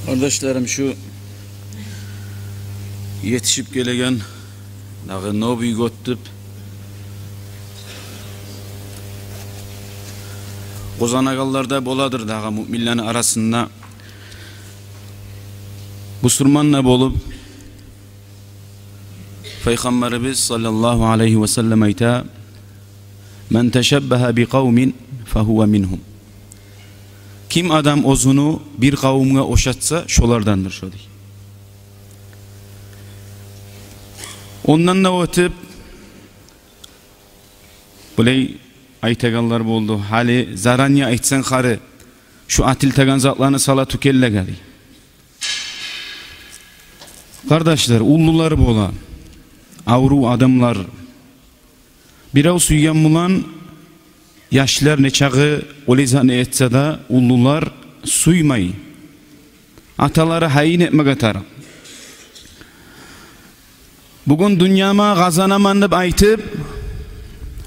Kardeşlerim, şu yetişip gelegen dağı nobi götüp Kozanagallarda boladır dağı müminlerin arasında Müslümanla bolup Peygamberimiz sallallahu aleyhi ve sellem ayta men teşebbehe bi kavmin fehuve minhum. Kim adam ozunu bir kavmine oşatsa şolardandır şöyle. Ondan da ötüp böyle aytaganlar oldu. Hali zaranya aytsan karı şu atiltagan zatlarını sala tükelle gali. Kardeşler, ullular bola, avru adamlar, biraz suyyan bulan yaşlar ne çağı olizane etse de ullular suymay. Ataları hayin etmek atar. Bugün dünyama kazanamanıp aytıp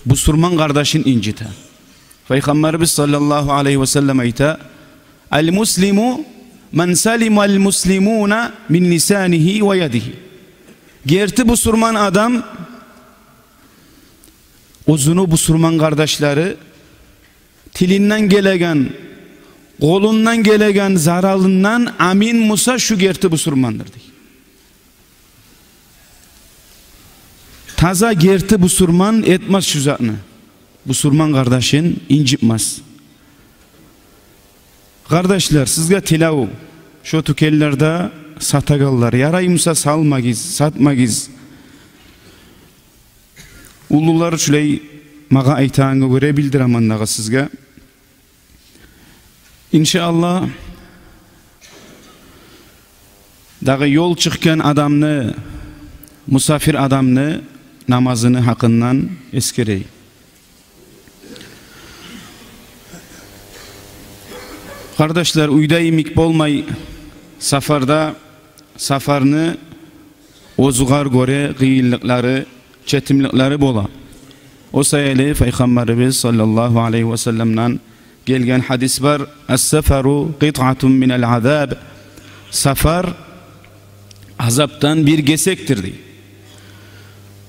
bu Surman kardeşin incite. Peygamberimiz sallallahu aleyhi ve sellem ayta el muslimu men salimel muslimuna min lisanihi ve yadihi. Gerti bu Surman adam uzunu bu Surman kardeşleri tilinden gelegen, kolundan gelegen zaralından amin musa şu gerti bu Surmandır. Taza gerti bu Surman etmez şu zatını. Bu Surman kardeşin incitmez. Kardeşler, sizge tilav şu tükellerde satagallar. Yarayımsa salmagiz, satmagiz. Ullular şulay mağa aytağına göre bildiremandağı sizge. İnşallah dağı yol çıkken adamını, musafir adamını namazını hakkından eskerey. Kardeşler, uyda imik bolmay safarda safarını ozugar göre gıyıllıkları, çetimlikleri bola. O sayılı Peygamberimiz sallallahu aleyhi ve sellem'den gelgen hadis var. Es-seferu qit'atun minel azab. Safar azaptan bir gesektir diye.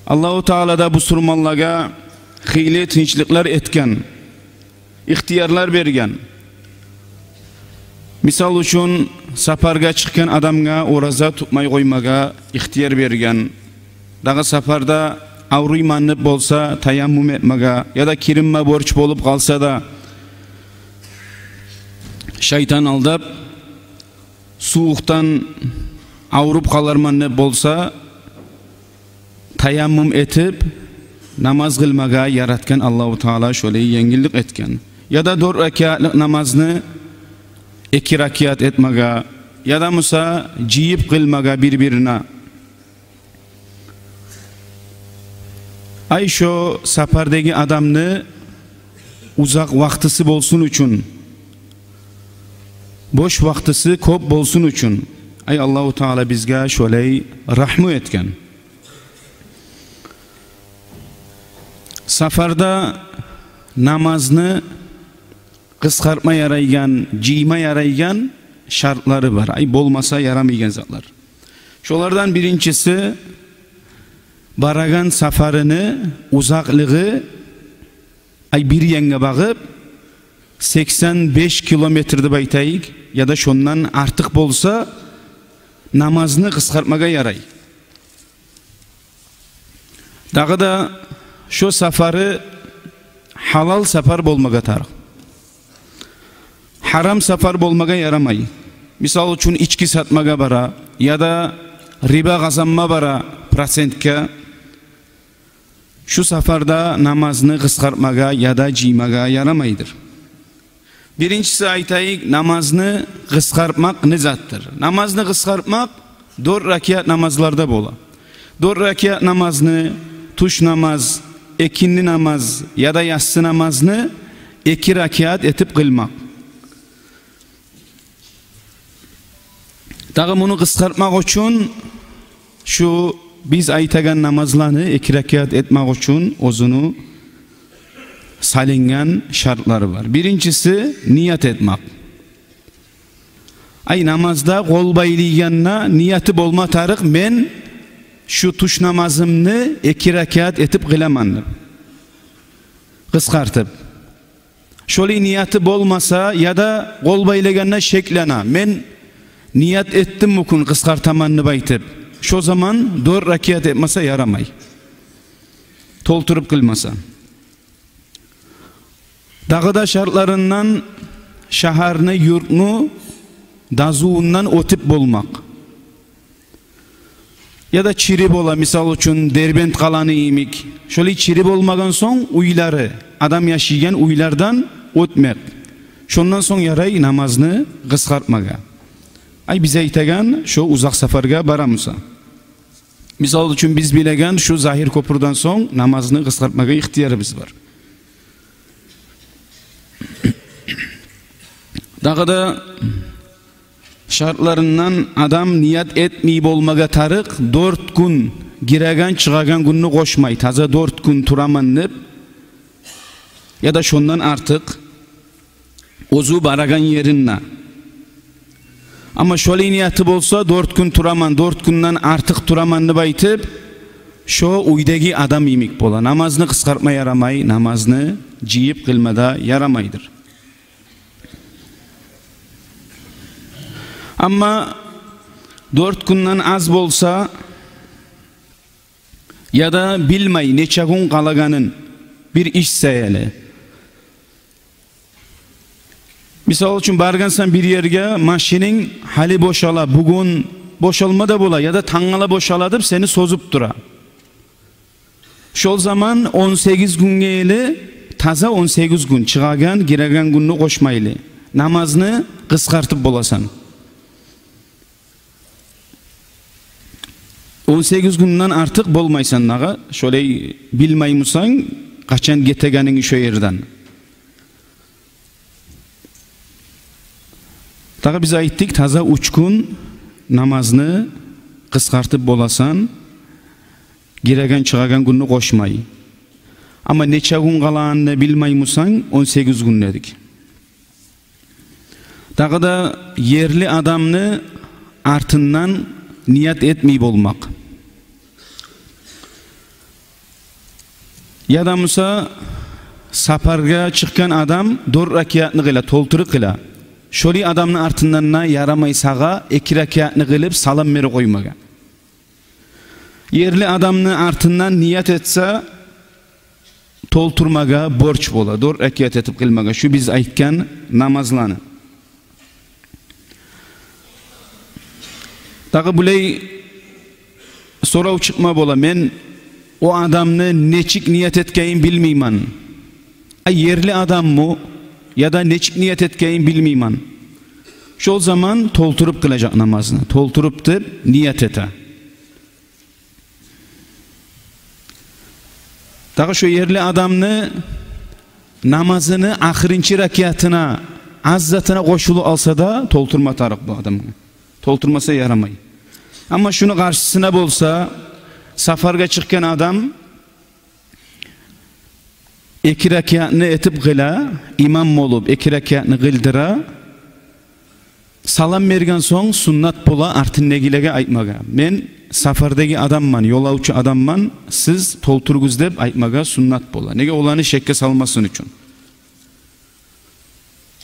Allah-u Teala da bu surmanlaga hile tinçlikler etken, ihtiyarlar bergen. Misal üçün safarga çıkan adamga oraza tutmay koymaga ihtiyar bergen. Dağı safarda avru imanlı bolsa tayammum etmega ya da kirinme borç bolup kalsa da şeytan aldap soğuktan avrup kalarmanlı bolsa tayammum etip namaz kılmaga yaratken Allah-u Teala şöyle yengillik etken. Ya da 4 rekatlık namazını 2 rekat etmega ya da musa ciyip kılmaga birbirine. Ay şu safardaki adamını uzak vaktisi bolsun üçün, boş vaktisi kop bolsun üçün. Ay Allah-u Teala bizge şöyle rahmu etken. Safarda namazını kıskartma yaraygan, ciyma yaraygan şartları var. Ay bolmasa yaramaygan zatlar. Şolardan birincisi baragan safarını uzaklığı ay bir yenge bakıp 85 kilometrede baytayık ya da şondan artık bolsa namazını kıskartmaga yaray. Dağı da şu safarı halal safar bolmaga tarık. Haram safar bolmaga yaramay. Misal üçün içki satmaga bara ya da riba kazanma bara prosentke. Şu safarda namazını kıskartmaga ya da ciymaga yaramaydır. Birincisi aytayık, namazını kıskartmak ne zattır? Namazını kıskartmak 4 rekat namazlarda bola. 4 rekat namazını, tuş namaz, ekinli namaz ya da yatsı namazını 2 rekat etip kılmak. Dağı bunu kıskartmak için şu biz aytagan namazlarını 2 rekat etmek için ozunu salingan şartları var. Birincisi niyet etmek. Ay namazda qol baylaganna niyati bolma tarık men şu tuş namazımni 2 rakat etip kılaman. Kıskartıp. Şöyle niyati bolmasa ya da qol baylaganna şeklana men niyat ettim mukun kıskartamanını baytip. Şu zaman 4 rakat etmasa yaramay. Tolturup kılmasa. Dağıda şartlarından şaharını yurtnu dazuundan otip bolmak. Ya da çirip ola misal üçün Derbent kalanı imik. Şöyle çirip olmadan son uyları, adam yaşayan uylardan ötmek. Şondan son yaray namazını kıskartmaga. Ay bize aytagan şu uzak safarga baramısa. Misal üçün biz bilegen şu zahir kopurdan son namazını kıskartmaga ihtiyarımız var. Dağıda şartlarından adam niyat etmeyip olmaga tarık 4 gün giragan çıgagan gününü koşmay. Taza 4 gün turamanlıp ya da şondan artık ozu baragan yerinna. Ama şöyle niyatı bolsa 4 gün turaman, 4 günden artık turamanını baytıp şu uydagi adam imik bola. Namazını kıskartma yaramay, namazını ciyip kılmada yaramaydır. Ama 4 günden az bolsa ya da bilmay neçe gün kalaganın bir iş seyeli. Misal için bargansan bir yerge maşinin hali boşala, bugün boşalma da bola ya da tangala boşaladıp seni sozup dura. Şol zaman 18 gün geli taza 18 gün çıgagan giragan gününü koşmaylı. Namazını kıskartıp bolasan. 18 günden artık bolmaysan naga, şöyle bilmaymusan kaçan geteganin şu yerden. Taga biz ayttık taza 3 gün namazını kıskartıp bolasan, giragan çıgagan gününü koşmay. Ama neçe gün kalanını bilmaymusan 18 gün dedik. Taga da yerli adamını artından niyat etmeyip olmak. Ya da musa saparga çıkan adam 4 rakatını kıla, tolturu kıla. Şöyle adamın artından yaramay sağa 2 rakatını kılıp salam meri koymaga. Yerli adamını artından niyat etse tolturmaga borç bola. 4 rakat etip kılmaga. Şu biz aytkan namazlanı. Dağı bulay sorav çıkma bola. Men o adamını neçik niyet etkeyin bilmeyman. Ay yerli adam mı ya da neçik niyet etkeyin bilmeyman. Şu zaman tolturup kılacak namazını. Tolturuptur niyet ete. Dağı şu yerli adamını namazını ahırıncı rakatına azzatına koşulu alsa da tolturma tarık bu adam. Tolturmasa yaramay. Ama şunu karşısına bolsa safarga çıkan adam 2 rakatını etip kıla, imam olup 2 rakatını kıldıra, salam vergen son sunnat bola artın negilege aytmaga. Men safardagi adamman, yolavçı adamman, siz tolturguz deb aytmaga sunnat bola. Nege olanı şekke salmasın üçün.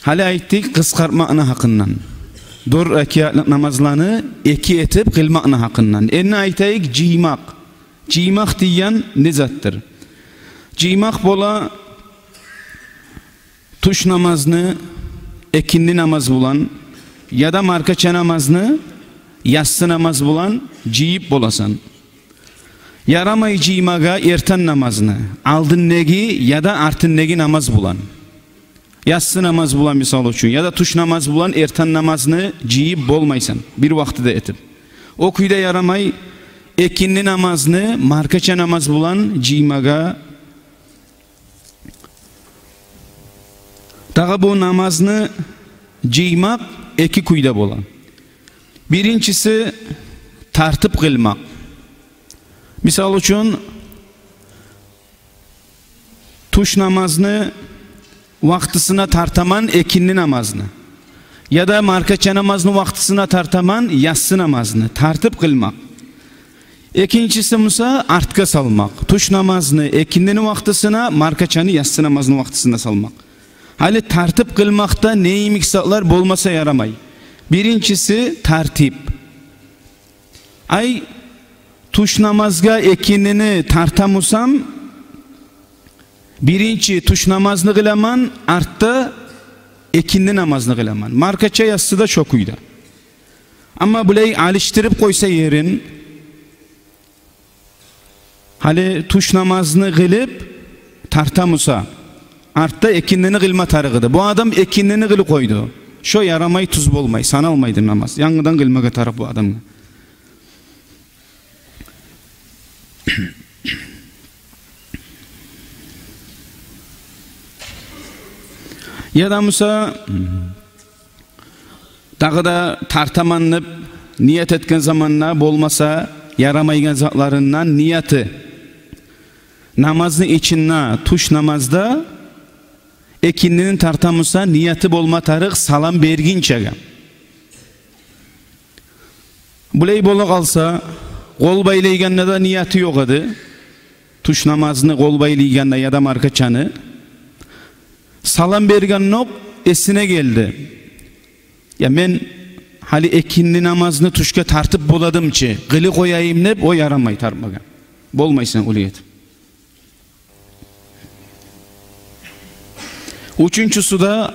Hali ayttik kıskartmağını hakkından. 4 rakat namazlarını 2 etip kılmağını hakkından. Enne aytayık ciymak. Ciymak diyen ne zattır? Ciymak bola tuş namazını ekindi namaz bulan ya da markaça namazını yassı namaz bulan ciyip bolasan. Yaramay ciymaga erten namazını aldın negi ya da artın negi namaz bulan. Yassı namaz bulan misal üçün ya da tuş namaz bulan erten namazını ciyip bolmaysan bir vakti de etip. O kuyda yaramay ekindi namazını markaça namaz bulan ciymaga. Dağı bu namazını ciymak 2 kuyda bolan. Birincisi tartıp kılmak. Misal üçün tuş namazını vaktısına tartaman ekindi namazını. ya da markaça namazını vaqtısına tartaman, yatsı namazını tartıp kılmak. İkincisi musa artka salmak. Tuş namazını ekindini vaqtısına, markaçanı yatsı namazını vaqtısına salmak. Hali tartıp kılmakta neyi miksatlar bolmasa yaramay. Birincisi tartip. Ay tuş namazga ekindini tartamusam, birinci tuş namazını kılaman, artta ekindi namazını kılaman. Markaça yatsı da çok uyda. Ama bulay alıştırıp koysa yerin, hali tuş namazını kılıp tartamusa, artta ekindini kılma tarıgıdı. Bu adam ekindini kılı koydu. Şu yaramay tuz bolmay, sanalmaydı namaz. Yanıdan kılmaga taraf bu adamla. Ya da musa dağda tartamanlıp niyet etken zamanla bolmasa yaramaygen zatlarından niyeti namazın içinna tuş namazda ekindinin tartamusa niyeti bolma tarık salam berginçe. Bulay bolu kalsa kol baylayganda da niyeti yok adı. Tuş namazını kol baylayganda ya da markaçanı salam bergen nok esine geldi. Ya men hali ekindi namazını tuşka tartıp boladım ki kılı koyayım ne o yaramay tartmagan. Bolmaysan uluyet. Üçüncüsü da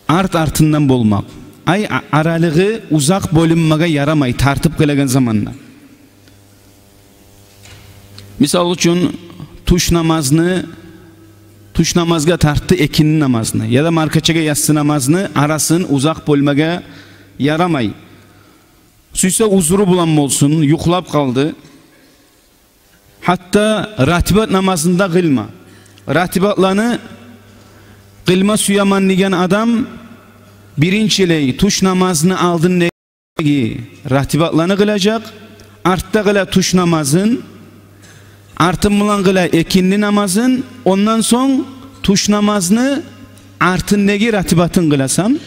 artından bolmak. Ay aralığı uzak bölünmeye yaramay tartıp kılagan zamanla. Misal için tuş namazga tarttı ekindi namazını ya da markaçaga yatsı namazını arasın uzak bölmege yaramay. Süyse uzuru bulan olsun, yuklap kaldı. Hatta ratibat namazında kılma. Ratibatlarını kılma suyaman diyen adam birincileyi tuş namazını aldın negi ratibatlarını kılacak. Artta kıla tuş namazın, artın bulan kıla ekindi namazın, ondan son tuş namazını artın negi ratibatın kılasan,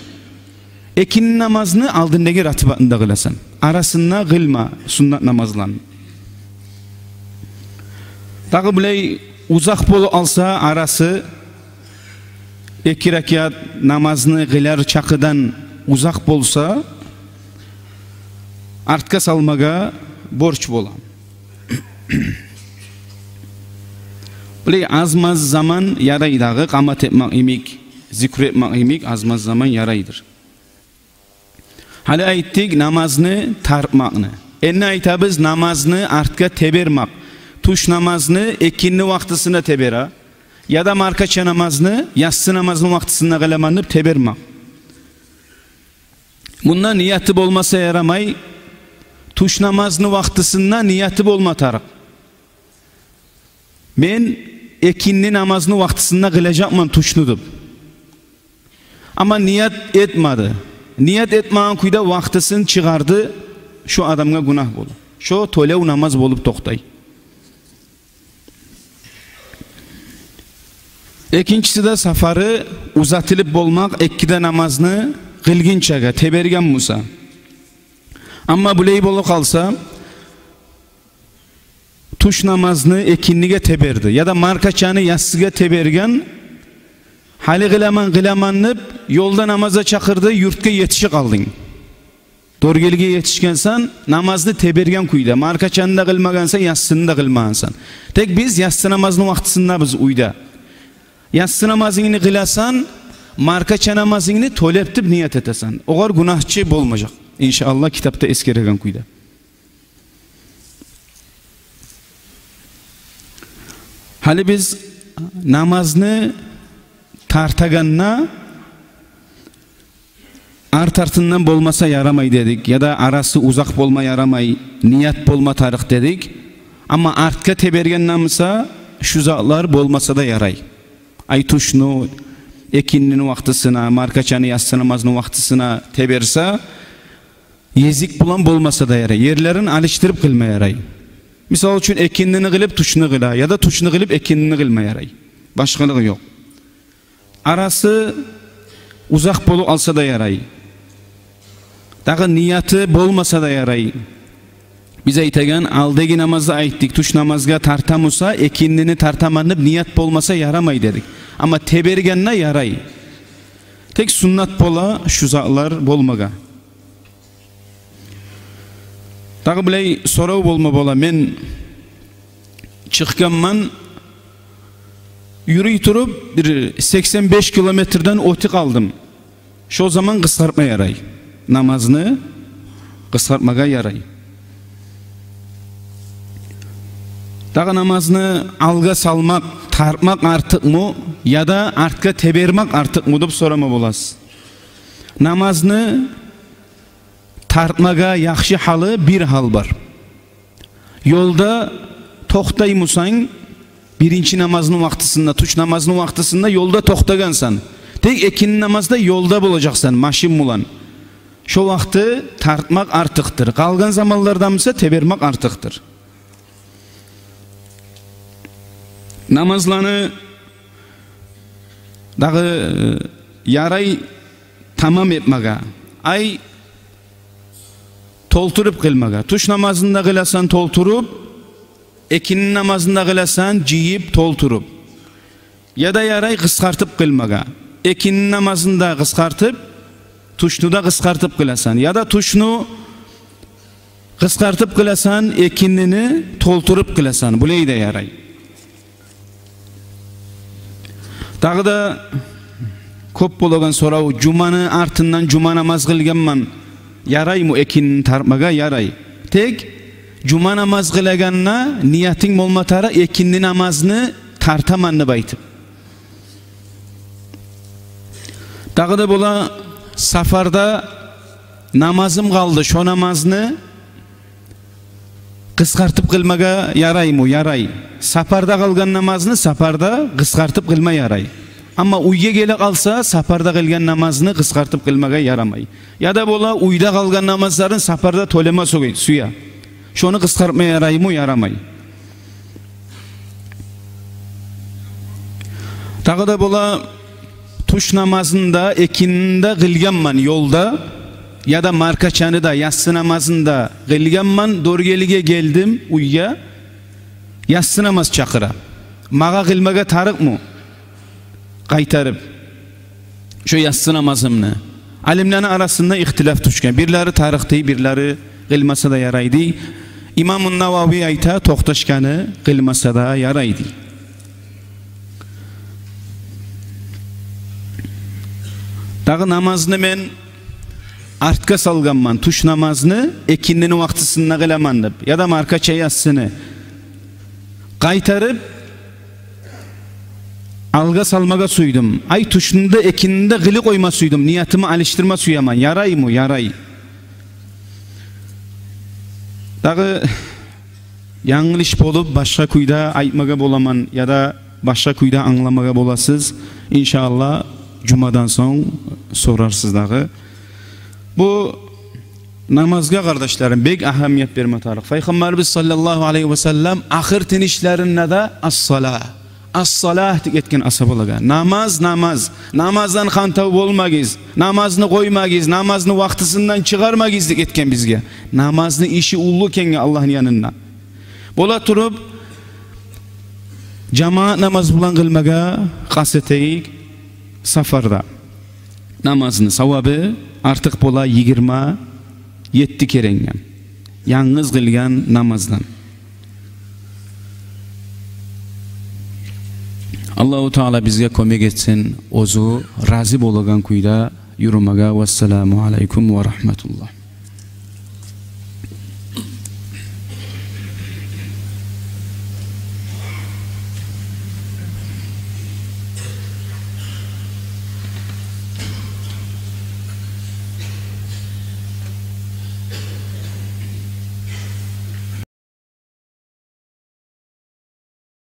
ekindi namazını aldın negi ratibatında kılasan. Arasında kılma sünnet namazlarını. Dağı biley uzak bolu alsa arası, iki rekat namazını kılar çakıdan uzak bolsa, artka salmaga borç bolan. Biley azmaz zaman yaraydağı qamat etmek imik, zikr etmek imik azmaz zaman yaraydır. Hali ayttik namazını tartmakını. Enne aytabız namazını artka tebermak. Tuş namazını ekindi vaktısına tebera. Ya da markaça namazını yatsı namazının vaktısına kılamanıp tebermak. Bundan niyeti olmasa yaramay. Tuş namazını vaktısında niyeti olma tarık. Ben ekindi namazını vaktısında kılacakman tuşnudum. Ama niyet etmedi. Niyet etmeyen kuyda vaktısını çıkardı. Şu adamga günah bolu. Şu tolev namaz bolup toktay. İkincisi de safarı uzatılıp bolmak ekkide namazını kılginçaga tebergen musa. Ama buley bolu kalsa tuş namazını ekinlige teberdi ya da markaçanı yassıga tebergen hali kılamanlıp yolda namaza çakırdı yurtka yetişi kaldın. Dorgelge yetişkensen namazını tebergen kuyda. Markaçanı da kılmagansan yassını da kılmagansan. Tek biz yatsı namazının vaktısında biz uyda. Yatsı namazını kılasan markaça namazını toleptip niyet etesen. Oğar günahçı bolmayacak. İnşallah kitapta eskeregen kuyda. Hali biz namazını tartaganna artartından bolmasa yaramay dedik ya da arası uzak bolma yaramay niyet bolma tarık dedik ama artka tebergen namısa şu zatlar bolmasa da yaray. Ay tuşnu ekindinin vaktısına markaçanı yatsı namazının vaktısına tebersa yezik bulan bolmasa da yaray. Yerlerin alıştırıp kılma yaray. Misal için ekindini kılıp tuşnu kıla ya da tuşnu kılıp ekindini kılma yaray. Başkalığı yok. Arası uzaq bolup alsa da yaray. Dağı niyati bolmasa da yaray. Biz aytagan aldagi namazda aytdik, tush namazga tartamusa, ekindini tartamanib niyat bolmasa yaramay dedik. Ama teberganna yaray. Tek sunnat bola şu zaqlar bolmaga. Dağı bilay sorav bolma bola, men çıqqanman yürüy turup bir 85 kilometreden otik aldım. Şu zaman qısqartma yaray. Namazını qısqartmaga yaray. Dağı namazını alga salmak, tartmak artık mı ya da artka tebermak artık mı dep sorama bolasız. Namazını tartmaga yaxshi halı bir hal var. Yolda toxtaymusan, birinci namazının vaxtısında, tuş namazının vaxtısında yolda toxtagansan. Tek ekin namazda yolda bolacaksan, maşin bulan. Şu vaxtı tartmak artıktır. Qalgan zamanlardan ise tebermak artıktır. Namazlarını dağı yaray tamam etmega. Ay tolturup kılmaga. Tuş namazında kılasan tolturup, ekinin namazında kılasan ciyip tolturup. Ya da yaray qısqartıp kılmaga. Ekinin namazında qısqartıp, tuşnu da qısqartıp kılasan. Ya da tuşnu qısqartıp kılasan, ekinini tolturup kılasan. Bu neyde yaray? Dağı da köp bolagan sorav, cumanı artından cuma namaz kılganman yaray mı ekinin tartmaga? Yaray. Tek cuma namaz kılganna niyatin bolmatara ekinin namazını tartamanını baytıp. Dağı da bola safarda namazım kaldı, şu namazını qısqartıp kılmaga yaray mı? Yaray. Safarda kalgan namazını safarda qısqartıp kılma yaray. Ama uyga gele kalsa safarda kılgan namazını qısqartıp kılmaga yaramay. Ya da bola uyda kalgan namazların safarda tolema suya. Şonu qısqartma yaray mı? Yaramay. Dağı da bola tuş namazında ekininde kılganman yolda ya da markaçanıda yatsı namazında kılganman dorgelige geldim uyya yatsı namaz çakıra. Maga kılmaga tarık mı? Qaytarıp şu yatsı namazımını. Alimlerin arasında ihtilaf düşken. Birleri tarıqtı, birleri kılmasa da yaraydı. İmam-ı Navavi ayta toxtaşkanı kılmasa da yaraydı. Dağı namazını men artka salganman, tuş namazını ekindinin vaxtısında kılamandım. Ya da markaça yatsını qaytarıp alga salmaga suydum. Ay tuşunda ekininde gılı koyma suydum. Niyatımı alıştırma suyaman. Yaray mı? Yaray. Dağı yanlış bolup başka kuyda aytmaga bolaman ya da başka kuyda anlamaga bolasız. İnşallah Cuma'dan son sorarsız dağı. Bu namazga kardeşlerim bek ahamiyet verme tarık. Peygamberimiz sallallahu aleyhi ve sellem ahir tinişlerinde de as-salah. As-salah etken asabalaga. Namaz, namaz. Namazdan xantav bolmagiz. Namazını koymagiz. Namazını vaxtısından çıkarmagiz etken bizge. Namazını işi ullu kenge Allah'ın yanına. Bola turup cemaat namaz bulan kılmaga qaseteyik safarda. Namazını savabı artık bola 27 kerengem. Yalnız kılgan namazdan. Allahu Teala bizge kömek etsin. Ozu razı bolagan kuyda yürümaga. Vesselamu aleykum ve rahmetullah.